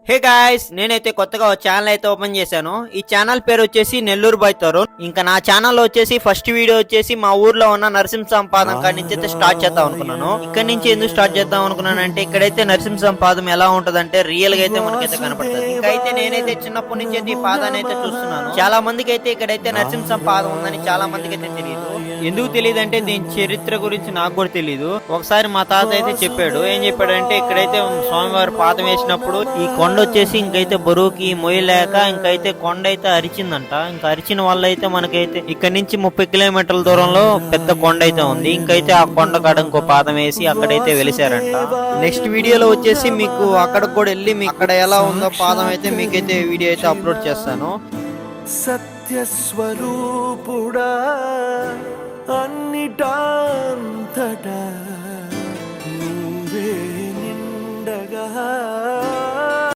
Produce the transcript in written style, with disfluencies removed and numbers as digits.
Hey guys, నేనైతే కొత్తగా ఒక ఛానల్ అయితే ఓపెన్ చేశాను. ఈ ఛానల్ పేరు వచ్చేసి నెల్లూరు బాయ్ తరుణ్. ఇంకా నా ఛానల్ వచ్చేసి ఫస్ట్ వీడియో వచ్చేసి మా ఊర్లో ఉన్న నరసింహ సంపాదం కాడి నుంచి అయితే స్టార్ట్ చేద్దాం అనుకున్నాను. ఇక్కడ నుంచి ఎందుకు స్టార్ట్ చేద్దాం అనుకున్నాను అంటే ఇక్కడైతే నరసింహ సంపాదం ఎలా ఉంటదంటే రియల్ గా అయితే మనకైతే కనపడుతుంది. ఇంకైతే నేనైతే చిన్నప్పటి నుంచి అయితే ఈ పాదాన్ని అయితే చూస్తున్నాను. చాలా మందికి అయితే ఇక్కడైతే నరసింహ పాదం ఉందని చాలా మందికి అయితే తెలియదు. ఎందుకు తెలియదు అంటే దీని చరిత్ర గురించి నాకు కూడా తెలియదు. ఒకసారి మా తాత అయితే చెప్పాడు. ఏం చెప్పాడంటే ఇక్కడైతే స్వామివారి పాదం వేసినప్పుడు ఈ కొండ వచ్చేసి ఇంకైతే బరువుకి మొయ్యలేక ఇంకైతే కొండ అయితే అరిచిందంట. ఇంకా అరిచిన వల్ల అయితే మనకైతే ఇక్కడ నుంచి 30 కిలోమీటర్ల దూరంలో పెద్ద కొండ అయితే ఉంది. ఇంకైతే ఆ కొండ కాడ ఇంకో పాదం వేసి అక్కడైతే వెలిసారంట. నెక్స్ట్ వీడియోలో వచ్చేసి మీకు అక్కడికి కూడా వెళ్ళి మీకు అక్కడ ఎలా ఉందో పాదం అయితే మీకైతే వీడియో అయితే అప్లోడ్ చేస్తాను. సత్యస్వరూపుడా అన్నిటాంతటా నువ్వే నిండగా